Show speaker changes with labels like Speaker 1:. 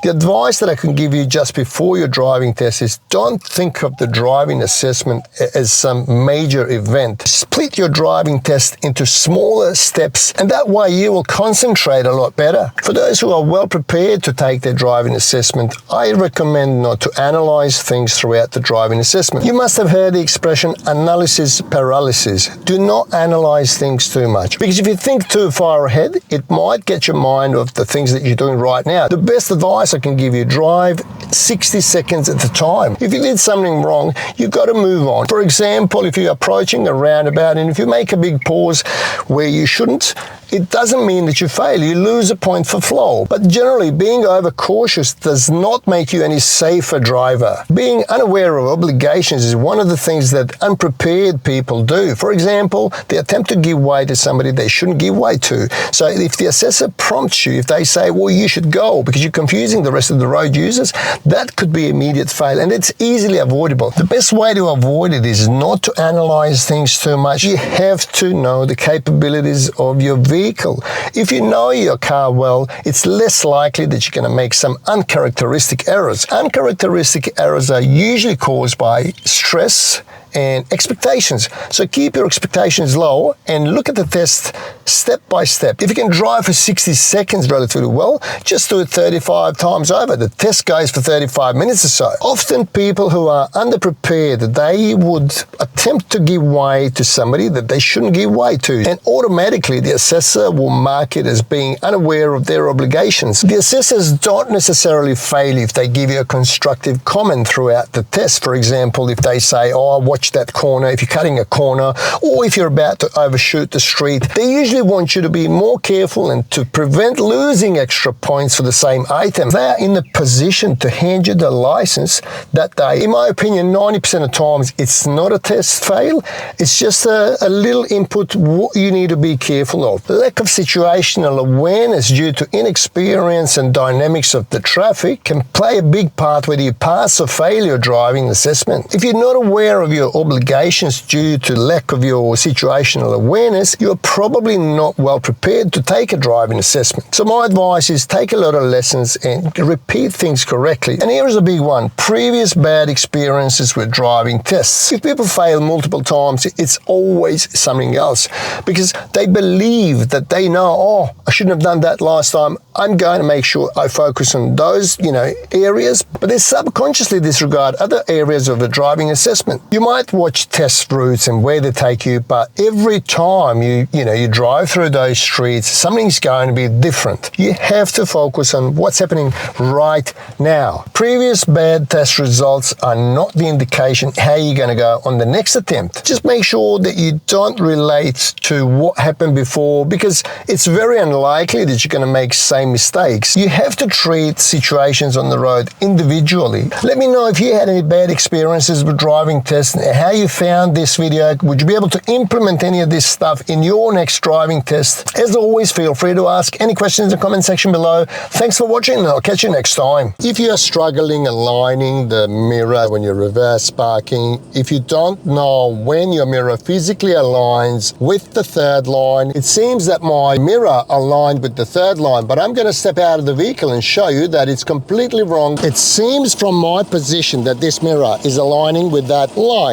Speaker 1: The advice that I can give you just before your driving test is don't think of the driving assessment as some major event. Split your driving test into smaller steps, and that way you will concentrate a lot better. For those who are well prepared to take their driving assessment, I recommend not to analyze things throughout the driving assessment. You must have heard the expression analysis paralysis. Do not analyze things too much, because if you think too far ahead, it might get your mind off the things that you're doing right now. The best advice I can give you, drive 60 seconds at a time. If you did something wrong, you've got to move on. For example, if you're approaching a roundabout and if you make a big pause where you shouldn't, it doesn't mean that you fail. You lose a point for flow. But generally, being overcautious does not make you any safer driver. Being unaware of obligations is one of the things that unprepared people do. For example, they attempt to give way to somebody they shouldn't give way to. So if the assessor prompts you, if they say, well, you should go because you're confusing the rest of the road users, that could be immediate fail, and it's easily avoidable. The best way to avoid it is not to analyze things too much. You have to know the capabilities of your vehicle. If you know your car well, it's less likely that you're going to make some uncharacteristic errors. Uncharacteristic errors are usually caused by stress and expectations. So keep your expectations low and look at the test step by step. If you can drive for 60 seconds relatively well, just do it 35 times over. The test goes for 35 minutes or so. Often people who are underprepared, they would attempt to give way to somebody that they shouldn't give way to, and automatically the assessor will mark it as being unaware of their obligations. The assessors don't necessarily fail if they give you a constructive comment throughout the test. For example, if they say, oh, watch that corner, if you're cutting a corner, or if you're about to overshoot the street, they usually want you to be more careful and to prevent losing extra points for the same item. They are in the position to hand you the license that day. In my opinion, 90% of times, it's not a test fail. It's just a little input what you need to be careful of. Lack of situational awareness due to inexperience and dynamics of the traffic can play a big part whether you pass or fail your driving assessment. If you're not aware of your obligations due to lack of your situational awareness, you're probably not well prepared to take a driving assessment. So my advice is take a lot of lessons and repeat things correctly. And here's a big one: previous bad experiences with driving tests. If people fail multiple times, it's always something else, because they believe that they know, oh, I shouldn't have done that last time. I'm going to make sure I focus on those, areas, but they subconsciously disregard other areas of the driving assessment. You might watch test routes and where they take you, but every time you drive through those streets, something's going to be different. You have to focus on what's happening right now. Previous bad test results are not the indication how you're going to go on the next attempt. Just make sure that you don't relate to what happened before, because it's very unlikely that you're going to make same mistakes. You have to treat situations on the road individually. Let me know if you had any bad experiences with driving tests and how you found this video. Would you be able to implement any of this stuff in your next driving test? As always, feel free to ask any questions in the comment section below. Thanks for watching, and I'll catch you next time. If you are struggling aligning the mirror when you're reverse parking, if you don't know when your mirror physically aligns with the third line, it seems that my mirror aligned with the third line, but I'm going to step out of the vehicle and show you that it's completely wrong. It seems from my position that this mirror is aligning with that line.